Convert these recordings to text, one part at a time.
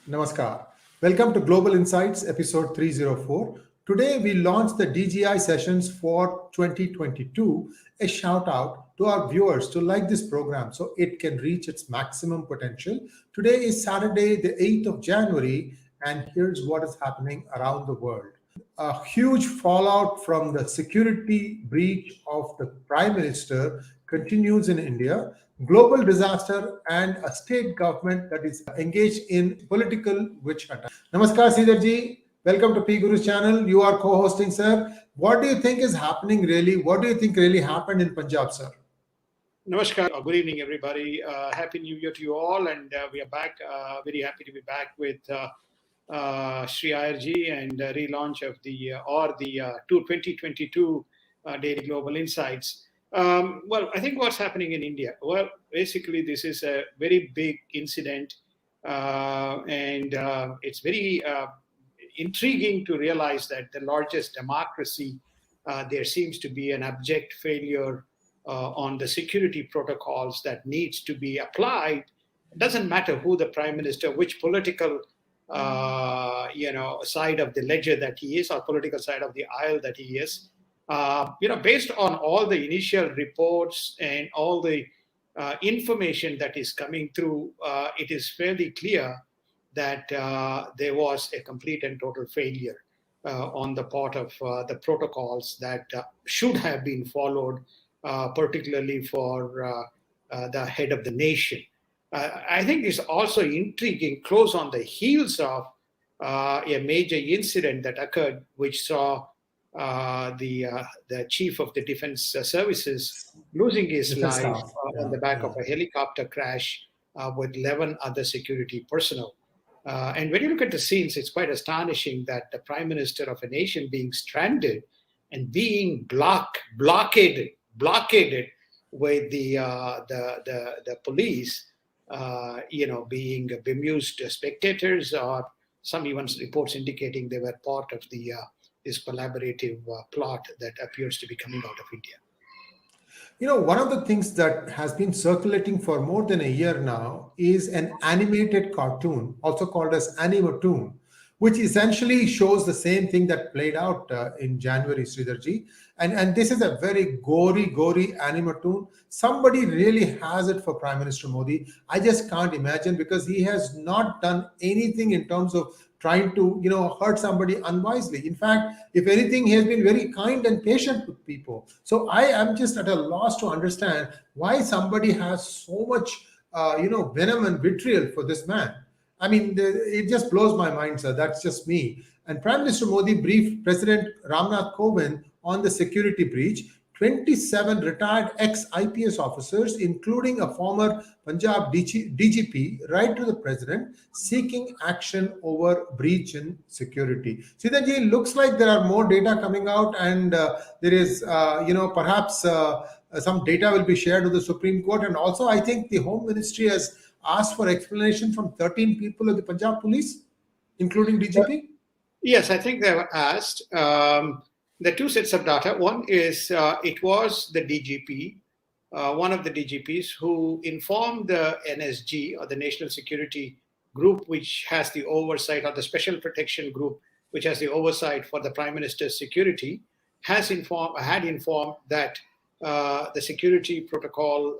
Namaskar. Welcome to Global Insights, episode 304. Today, we launch the DGI sessions for 2022. A shout out to our viewers to like this program so it can reach its maximum potential. Today is Saturday, the 8th of January, and here's what is happening around the world. A huge fallout from the security breach of the Prime Minister continues in India. Global disaster and a state government that is engaged in political witch hunt. Namaskar, Sridharji. Welcome to PGurus channel. You are co-hosting, sir. What do you think is happening really? What do you think really happened in Punjab, sir? Namaskar. Good evening, everybody. Happy New Year to you all. And we are back. Very happy to be back with Sree and relaunch of the 2022 Daily Global Insights. Well, I think what's happening in India. Well, basically, this is a very big incident, and it's very intriguing to realize that the largest democracy, there seems to be an abject failure on the security protocols that needs to be applied. It doesn't matter who the prime minister, which political side of the ledger that he is, or political side of the aisle that he is. Based on all the initial reports and all the information that is coming through, it is fairly clear that there was a complete and total failure on the part of the protocols that should have been followed, particularly for the head of the nation. I think it's also intriguing, close on the heels of a major incident that occurred, which saw the chief of the defense services losing his life on the back of a helicopter crash with 11 other security personnel. And when you look at the scenes, it's quite astonishing that the prime minister of a nation being stranded and being blockaded with the police, being bemused spectators, or some even reports indicating they were part of this collaborative plot that appears to be coming out of India. One of the things that has been circulating for more than a year now is an animated cartoon, also called as Animatoon, which essentially shows the same thing that played out in January, Sridharji. And this is a very gory Animatoon. Somebody really has it for Prime Minister Modi. I just can't imagine, because he has not done anything in terms of trying to, hurt somebody unwisely. In fact, if anything, he has been very kind and patient with people. So I am just at a loss to understand why somebody has so much, venom and vitriol for this man. I mean, it just blows my mind, sir. That's just me. And Prime Minister Modi briefed President Ramnath Kovind on the security breach. 27 retired ex-IPS officers, including a former Punjab DGP, write to the president seeking action over breach in security. Siddharji, looks like there are more data coming out, and there is, perhaps some data will be shared with the Supreme Court. And also, I think the Home Ministry has asked for explanation from 13 people of the Punjab Police, including DGP. Yes, I think they were asked. The two sets of data. One is it was the DGP, one of the DGPs, who informed the NSG, or the National Security Group, which has the oversight, or the Special Protection Group, which has the oversight for the Prime Minister's security, had informed that the security protocol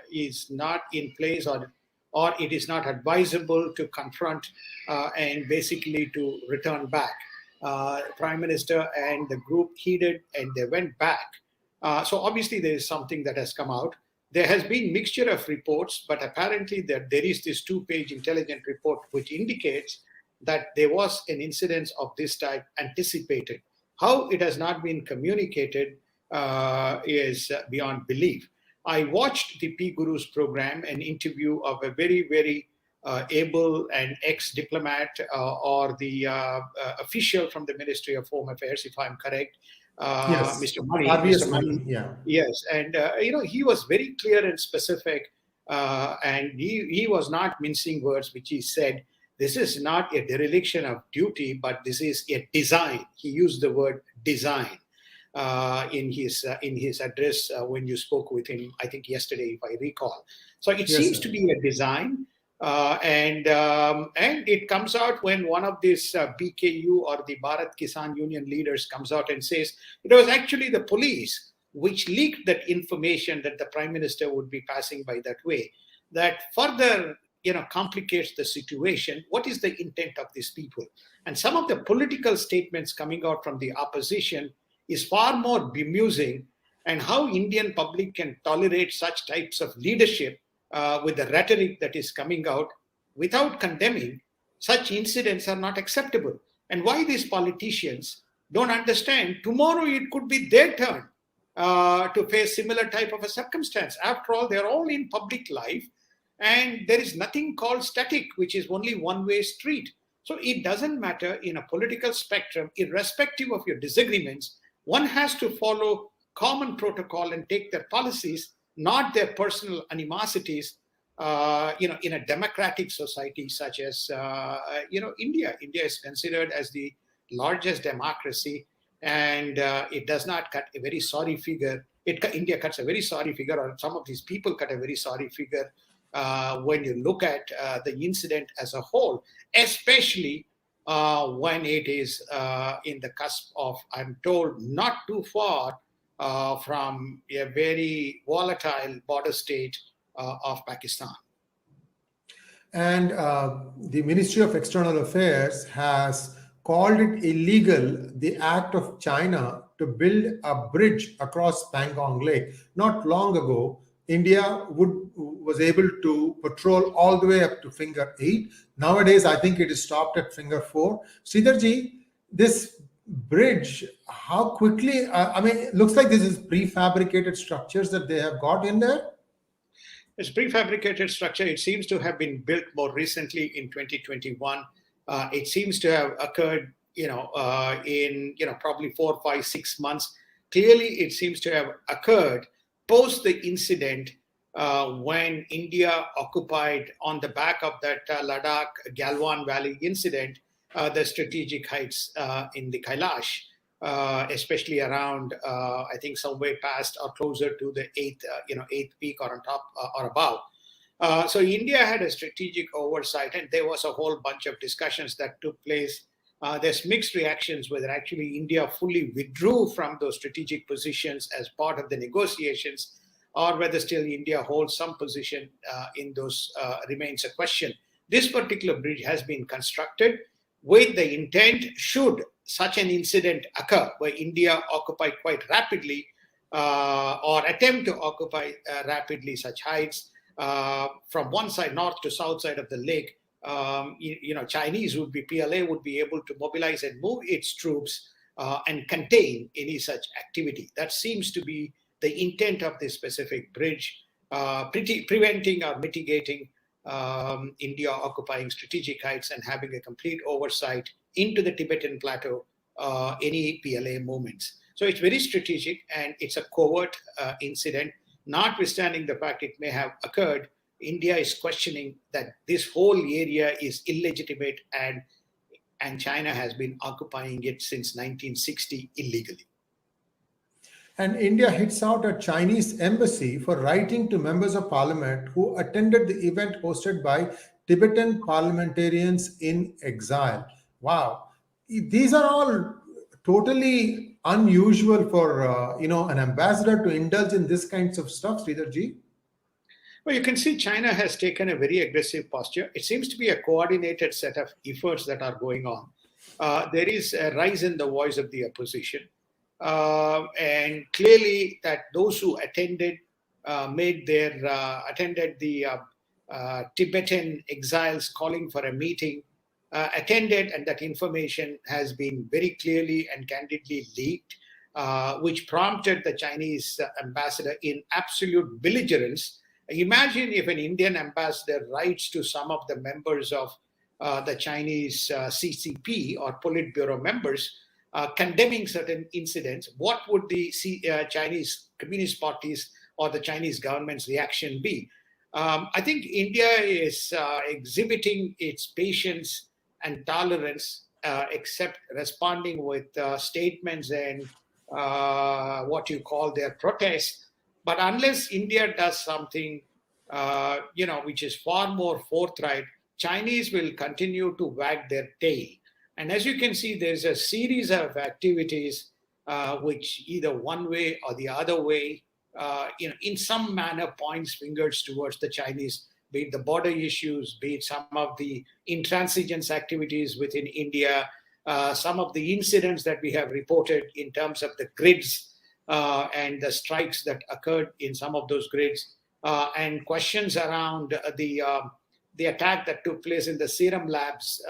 is not in place, or it is not advisable to confront and basically to return back. Prime Minister and the group heeded, and they went back. So obviously there is something that has come out. There has been mixture of reports, but apparently there is this 2-page intelligent report which indicates that there was an incident of this type anticipated. How it has not been communicated is beyond belief. I watched the PGurus program, an interview of a very, very able and ex-diplomat or the official from the Ministry of Home Affairs, if I'm correct, yes. Mr. Money. Mr. Money, yeah. Yes, and he was very clear and specific, and he was not mincing words, which he said, this is not a dereliction of duty, but this is a design. He used the word design in his address when you spoke with him, I think yesterday, if I recall. So it seems to be a design. And it comes out when one of these BKU or the Bharat Kisan Union leaders comes out and says it was actually the police which leaked that information that the prime minister would be passing by that way. That further, complicates the situation. What is the intent of these people? And some of the political statements coming out from the opposition is far more bemusing, and how Indian public can tolerate such types of leadership with the rhetoric that is coming out without condemning such incidents are not acceptable. And why these politicians don't understand tomorrow it could be their turn to face similar type of a circumstance. After all, they're all in public life, and there is nothing called static, which is only one-way street. So it doesn't matter in a political spectrum, irrespective of your disagreements, one has to follow common protocol and take their policies, not their personal animosities. In a democratic society such as India. India is considered as the largest democracy, and it does not cut a very sorry figure. India cuts a very sorry figure, or some of these people cut a very sorry figure when you look at the incident as a whole, especially when it is in the cusp of, I'm told, not too far from a very volatile border state of Pakistan. And the Ministry of External Affairs has called it illegal, the act of China to build a bridge across Pangong Lake. Not long ago, India was able to patrol all the way up to finger 8. Nowadays, I think it is stopped at finger 4. Sridharji, this bridge, how quickly, it looks like this is prefabricated structures that they have got in there. This prefabricated structure, it seems to have been built more recently in 2021. It seems to have occurred, in probably 4, 5, 6 months. Clearly, it seems to have occurred post the incident when India occupied, on the back of that Ladakh Galwan Valley incident, the strategic heights in the Kailash, especially around, I think, somewhere past or closer to the eighth peak or on top or above. So India had a strategic oversight, and there was a whole bunch of discussions that took place. There's mixed reactions whether actually India fully withdrew from those strategic positions as part of the negotiations, or whether still India holds some position in those remains a question. This particular bridge has been constructed with the intent, should such an incident occur where India occupy quite rapidly or attempt to occupy rapidly such heights from one side, north to south side of the lake, Chinese would be, PLA would be able to mobilize and move its troops and contain any such activity. That seems to be the intent of this specific bridge, preventing or mitigating India occupying strategic heights and having a complete oversight into the Tibetan plateau, any PLA movements. So it's very strategic, and it's a covert incident. Notwithstanding the fact it may have occurred, India is questioning that this whole area is illegitimate, and China has been occupying it since 1960 illegally. And India hits out at Chinese embassy for writing to members of parliament who attended the event hosted by Tibetan parliamentarians in exile. Wow. These are all totally unusual for, an ambassador to indulge in this kinds of stuff, Sridharji. Well, you can see China has taken a very aggressive posture. It seems to be a coordinated set of efforts that are going on. There is a rise in the voice of the opposition. And clearly that those who attended attended the Tibetan exiles calling for a meeting, attended, and that information has been very clearly and candidly leaked, which prompted the Chinese ambassador in absolute belligerence. Imagine if an Indian ambassador writes to some of the members of the Chinese CCP or Politburo members condemning certain incidents. What would the Chinese Communist parties or the Chinese government's reaction be? I think India is exhibiting its patience and tolerance, except responding with statements and what you call their protests. But unless India does something which is far more forthright, Chinese will continue to wag their tail. And as you can see, there's a series of activities which either one way or the other way, in some manner points fingers towards the Chinese, be it the border issues, be it some of the intransigence activities within India, some of the incidents that we have reported in terms of the grids and the strikes that occurred in some of those grids, and questions around the attack that took place in the serum labs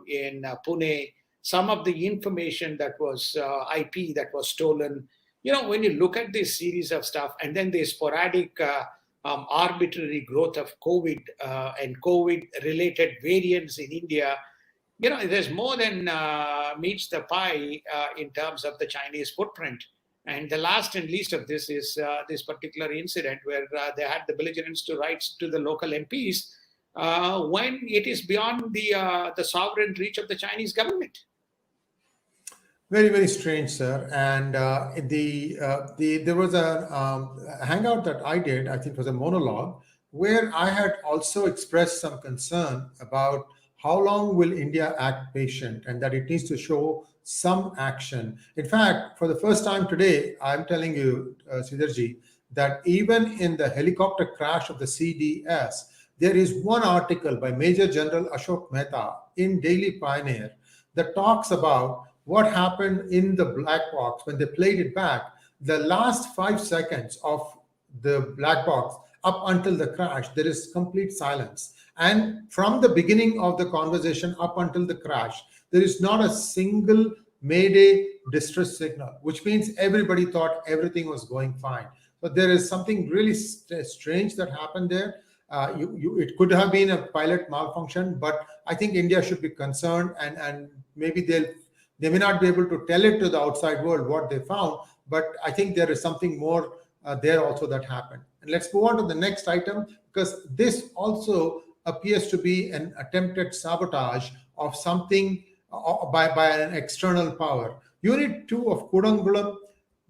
in Pune, some of the information that was IP that was stolen. When you look at this series of stuff, and then the sporadic arbitrary growth of COVID and COVID-related variants in India, there's more than meets the pie in terms of the Chinese footprint. And the last and least of this is this particular incident where they had the belligerents to write to the local MPs when it is beyond the sovereign reach of the Chinese government. Very, very strange, sir. And there was a hangout that I did, I think it was a monologue, where I had also expressed some concern about how long will India act patient and that it needs to show some action. In fact, for the first time today, I'm telling you, Sridharji, that even in the helicopter crash of the CDS, there is one article by Major General Ashok Mehta in Daily Pioneer that talks about what happened in the black box when they played it back. The last 5 seconds of the black box up until the crash, there is complete silence. And from the beginning of the conversation up until the crash, there is not a single Mayday distress signal, which means everybody thought everything was going fine. But there is something really strange that happened there. It could have been a pilot malfunction, but I think India should be concerned, and maybe they may not be able to tell it to the outside world what they found, but I think there is something more there also that happened. And let's move on to the next item, because this also appears to be an attempted sabotage of something by an external power. Unit 2 of Kudankulam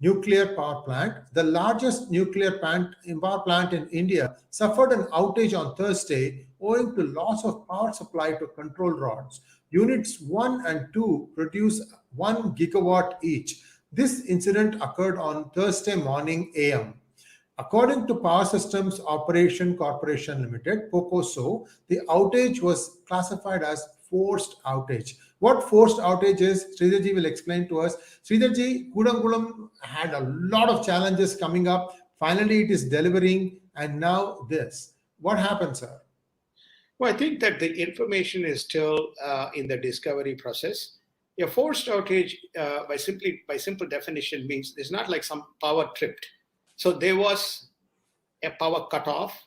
Nuclear Power Plant, the largest nuclear power plant in India, suffered an outage on Thursday owing to loss of power supply to control rods. Units 1 and 2 produce 1 gigawatt each. This incident occurred on Thursday morning AM. According to Power Systems Operation Corporation Limited, POCOSO, the outage was classified as forced outage. What forced outage is, Sridharji will explain to us. Sridharji, Kudankulam had a lot of challenges coming up. Finally, it is delivering, and now this. What happened, sir? Well, I think that the information is still in the discovery process. A forced outage, by simple definition, means there's not like some power tripped. So there was a power cutoff.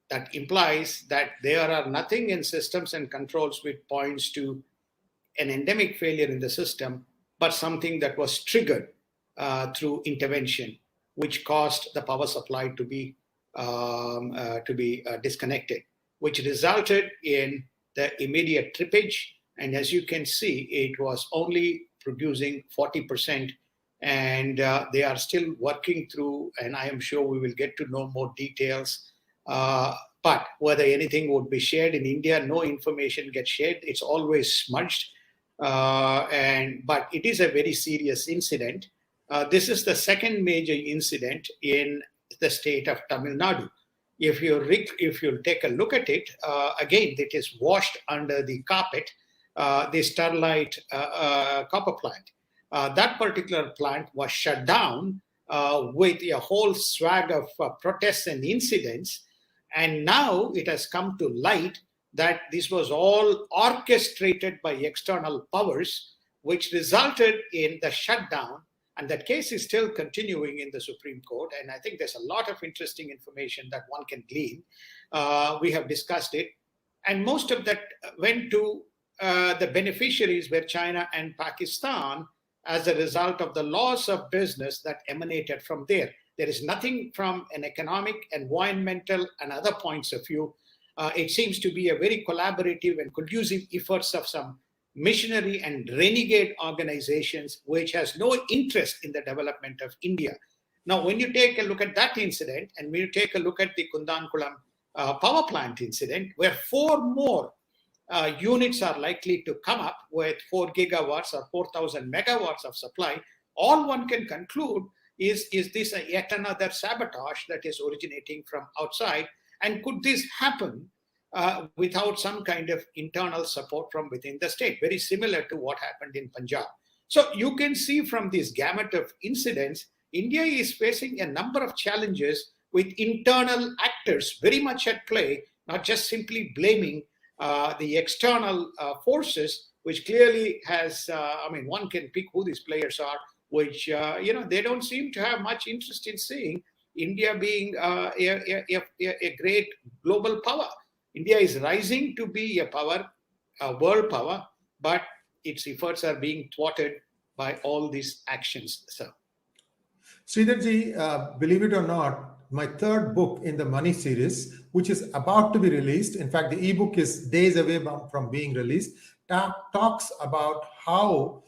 That implies that there are nothing in systems and controls which points to an endemic failure in the system, but something that was triggered through intervention, which caused the power supply to be disconnected, which resulted in the immediate trippage. And as you can see, it was only producing 40%, and they are still working through, and I am sure we will get to know more details. But whether anything would be shared in India, no information gets shared. It's always smudged. But it is a very serious incident. This is the second major incident in the state of Tamil Nadu. If you take a look at it, again, it is washed under the carpet, the Starlight copper plant. That particular plant was shut down with a whole swag of protests and incidents. And now it has come to light that this was all orchestrated by external powers, which resulted in the shutdown. And that case is still continuing in the Supreme Court. And I think there's a lot of interesting information that one can glean. We have discussed it. And most of that went to the beneficiaries were China and Pakistan as a result of the loss of business that emanated from there. There is nothing from an economic, environmental, and other points of view. It seems to be a very collaborative and conducive efforts of some missionary and renegade organizations which has no interest in the development of India. Now, when you take a look at that incident, and when you take a look at the Kudankulam power plant incident, where 4 more units are likely to come up with 4 gigawatts or 4,000 megawatts of supply, all one can conclude is this yet another sabotage that is originating from outside? And could this happen without some kind of internal support from within the state, very similar to what happened in Punjab? So you can see from this gamut of incidents, India is facing a number of challenges with internal actors very much at play, not just simply blaming the external forces, which clearly has, one can pick who these players are, which, they don't seem to have much interest in seeing India being a great global power. India is rising to be a world power, but its efforts are being thwarted by all these actions, sir. Sridharji, believe it or not, my 3rd book in the Money series, which is about to be released, in fact, the ebook is days away from being released, talks about how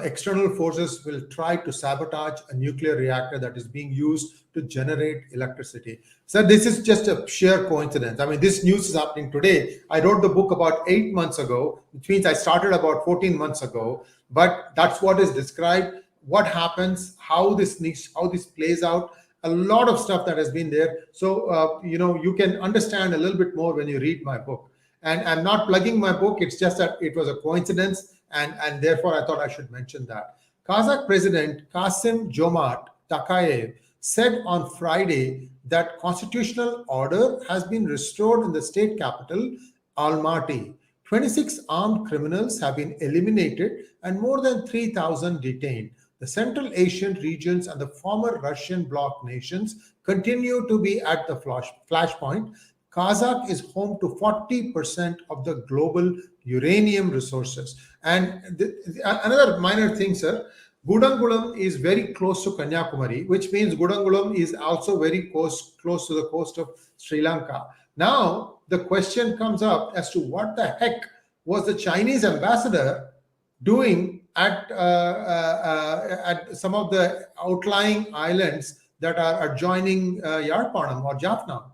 external forces will try to sabotage a nuclear reactor that is being used to generate electricity. So this is just a sheer coincidence. I mean, this news is happening today. I wrote the book about 8 months ago, which means I started about 14 months ago, but that's what is described, what happens, how this plays out, a lot of stuff that has been there. So, you can understand a little bit more when you read my book. And I'm not plugging my book. It's just that it was a coincidence. And therefore, I thought I should mention that. Kazakh President Kassym-Jomart Tokayev said on Friday that constitutional order has been restored in the state capital, Almaty. 26 armed criminals have been eliminated and more than 3,000 detained. The Central Asian regions and the former Russian bloc nations continue to be at the flashpoint. Kazakh is home to 40% of the global uranium resources. And another minor thing, sir, Kudankulam is very close to Kanyakumari, which means Kudankulam is also very close to the coast of Sri Lanka. Now, the question comes up as to what the heck was the Chinese ambassador doing at some of the outlying islands that are adjoining Yarpanam or Jaffna.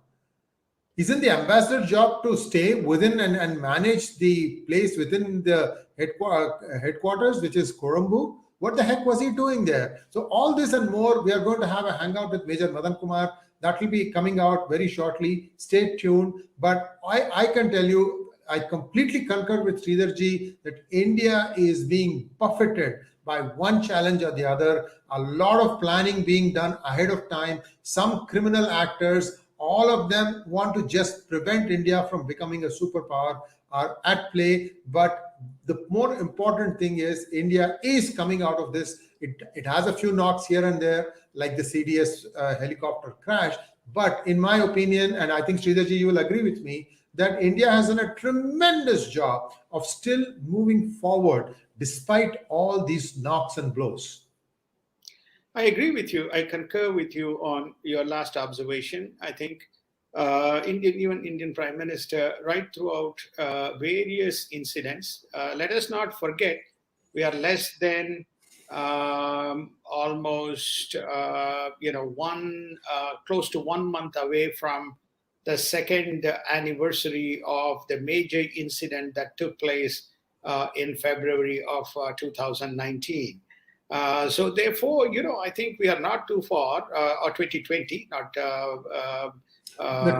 Isn't the ambassador's job to stay within and manage the place within the headquarters, which is Colombo? What the heck was he doing there? So all this and more, we are going to have a hangout with Major Madan Kumar. That will be coming out very shortly. Stay tuned. But I can tell you, I completely concur with Sridharji that India is being buffeted by one challenge or the other. A lot of planning being done ahead of time. Some criminal actors, all of them want to just prevent India from becoming a superpower, are at play. But the more important thing is India is coming out of this. It has a few knocks here and there, like the CDS helicopter crash. But in my opinion, and I think Sridharji, you will agree with me, that India has done a tremendous job of still moving forward despite all these knocks and blows. I agree with you. I concur with you on your last observation. I think Indian Prime Minister, right throughout various incidents, let us not forget, we are less than almost close to 1 month away from the 2nd anniversary of the major incident that took place in February of 2019. So therefore, I think we are not too far, or 2020, not the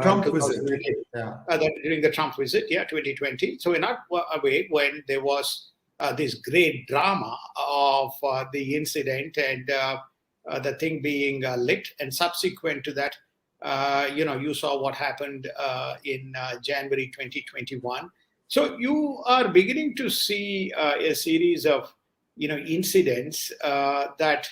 Trump visit. During the Trump visit, 2020. So we're not away when there was this great drama of the incident and the thing being lit. And subsequent to that, you saw what happened in January 2021. So you are beginning to see a series of incidents that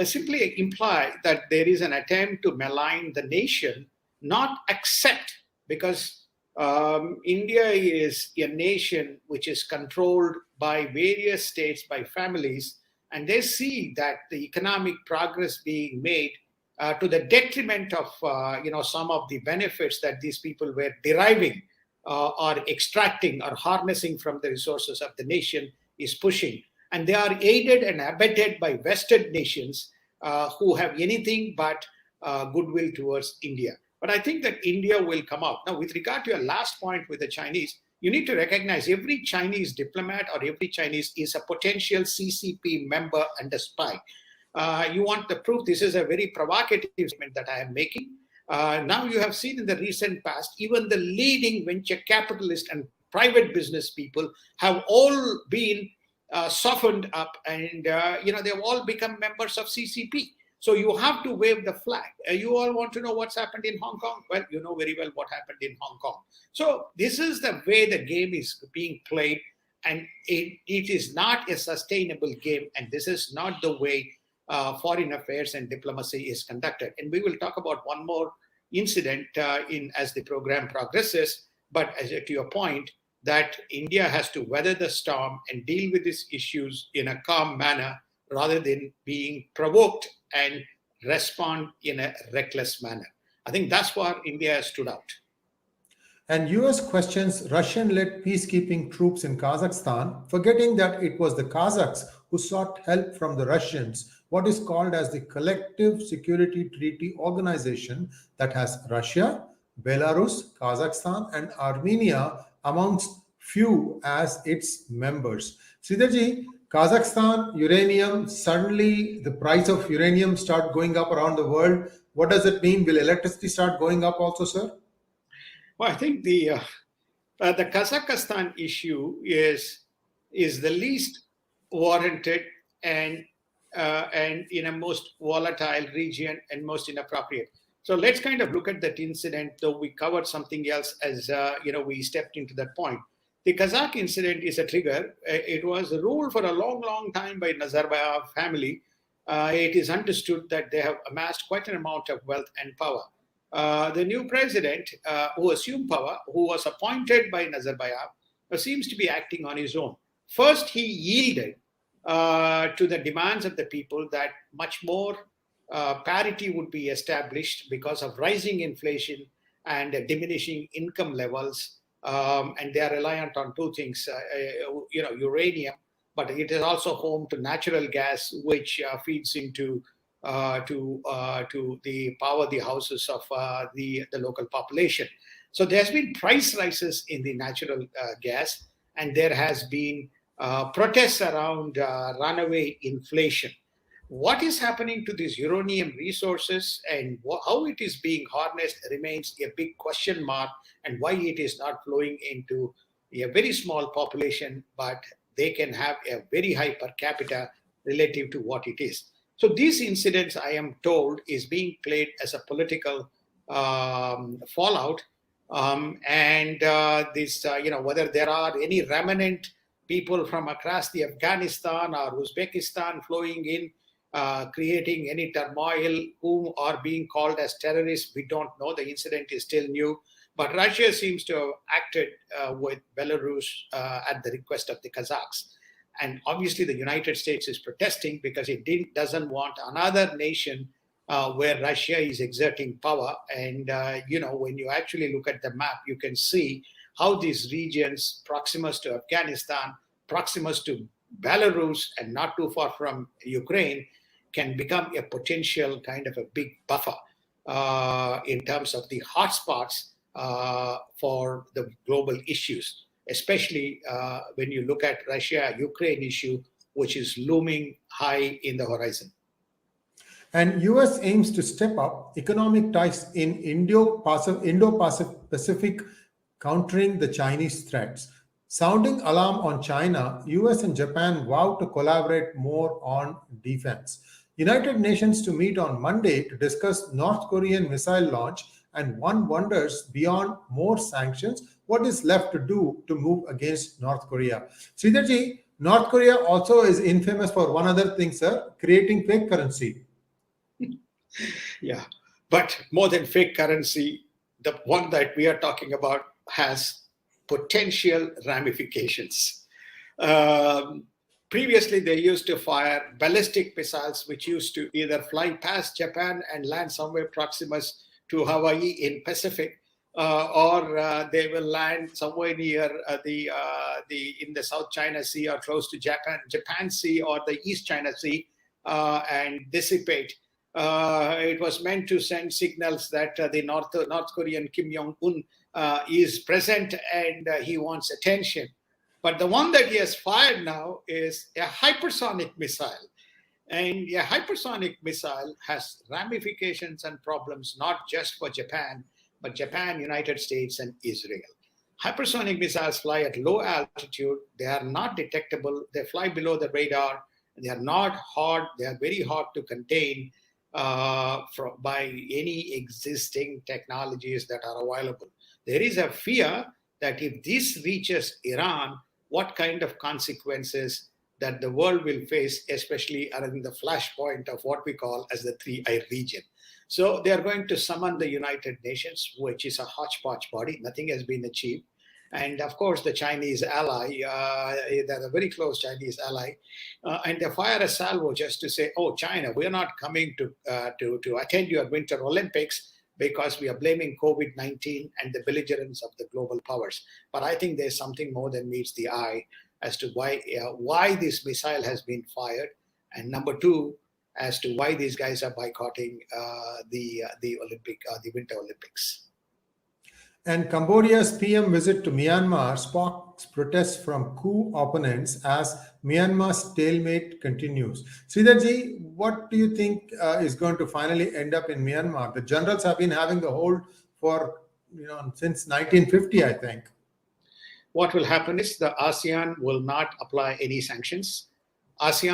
simply imply that there is an attempt to malign the nation, not accept, because India is a nation which is controlled by various states, by families, and they see that the economic progress being made to the detriment of some of the benefits that these people were deriving or extracting or harnessing from the resources of the nation is pushing. And they are aided and abetted by Western nations who have anything but goodwill towards India. But I think that India will come out. Now, with regard to your last point with the Chinese, you need to recognize every Chinese diplomat or every Chinese is a potential CCP member and a spy. You want the proof? This is a very provocative statement that I am making. Now you have seen in the recent past, even the leading venture capitalists and private business people have all been softened up, and they've all become members of CCP. So you have to wave the flag. You all want to know what's happened in Hong Kong? Well, you know very well what happened in Hong Kong. So this is the way the game is being played, and it is not a sustainable game, and this is not the way foreign affairs and diplomacy is conducted. And we will talk about one more incident as the program progresses. But to your point, that India has to weather the storm and deal with these issues in a calm manner rather than being provoked and respond in a reckless manner. I think that's where India has stood out. And US questions Russian-led peacekeeping troops in Kazakhstan, forgetting that it was the Kazakhs who sought help from the Russians, what is called as the Collective Security Treaty Organization that has Russia, Belarus, Kazakhstan, and Armenia amongst few as its members. Sridharji, Kazakhstan, uranium, suddenly the price of uranium start going up around the world. What does it mean? Will electricity start going up also, sir? Well, I think the Kazakhstan issue is the least warranted and in a most volatile region and most inappropriate. So let's kind of look at that incident, though we covered something else as we stepped into that point. The Kazakh incident is a trigger. It was ruled for a long, long time by Nazarbayev family. It is understood that they have amassed quite an amount of wealth and power. The new president who assumed power, who was appointed by Nazarbayev, seems to be acting on his own. First, he yielded to the demands of the people that much more parity would be established because of rising inflation and diminishing income levels. And they are reliant on two things, uranium, but it is also home to natural gas, which feeds into to the power the houses of the local population. So there's been price rises in the natural gas, and there has been protests around runaway inflation. What is happening to these uranium resources and how it is being harnessed remains a big question mark, and why it is not flowing into a very small population, but they can have a very high per capita relative to what it is. So these incidents, I am told, is being played as a political fallout, whether there are any remnant people from across the Afghanistan or Uzbekistan flowing in, creating any turmoil, who are being called as terrorists, we don't know. The incident is still new. But Russia seems to have acted with Belarus at the request of the Kazakhs. And obviously the United States is protesting because it doesn't want another nation where Russia is exerting power. And, when you actually look at the map, you can see how these regions, proximus to Afghanistan, proximus to Belarus, and not too far from Ukraine, can become a potential kind of a big buffer in terms of the hotspots for the global issues, especially when you look at Russia-Ukraine issue, which is looming high in the horizon. And US aims to step up economic ties in Indo-Pacific, countering the Chinese threats. Sounding alarm on China, US and Japan vow to collaborate more on defense. United Nations to meet on Monday to discuss North Korean missile launch, and one wonders, beyond more sanctions, what is left to do to move against North Korea. Sridharji, North Korea also is infamous for one other thing, sir, creating fake currency. Yeah, but more than fake currency, the one that we are talking about has potential ramifications. Previously, they used to fire ballistic missiles, which used to either fly past Japan and land somewhere proximus to Hawaii in Pacific, or they will land somewhere near in the South China Sea or close to Japan Sea or the East China Sea, and dissipate. It was meant to send signals that the North Korean Kim Jong-un is present and he wants attention. But the one that he has fired now is a hypersonic missile. And a hypersonic missile has ramifications and problems not just for Japan, but Japan, United States, and Israel. Hypersonic missiles fly at low altitude. They are not detectable. They fly below the radar. They are not hard. They are very hard to contain by any existing technologies that are available. There is a fear that if this reaches Iran, what kind of consequences that the world will face, especially around the flashpoint of what we call as the Three-Eye region. So they are going to summon the United Nations, which is a hodgepodge body. Nothing has been achieved. And of course, the Chinese ally, they're a very close Chinese ally, and they fire a salvo just to say, oh, China, we're not coming to attend your Winter Olympics because we are blaming COVID-19 and the belligerence of the global powers. But I think there's something more than meets the eye as to why this missile has been fired, and number two, as to why these guys are boycotting the Winter Olympics. And Cambodia's PM visit to Myanmar sparks protests from coup opponents as Myanmar's stalemate continues. Sridharji, what do you think is going to finally end up in Myanmar? The generals have been having the hold for since 1950, I think. What will happen is the ASEAN will not apply any sanctions. ASEAN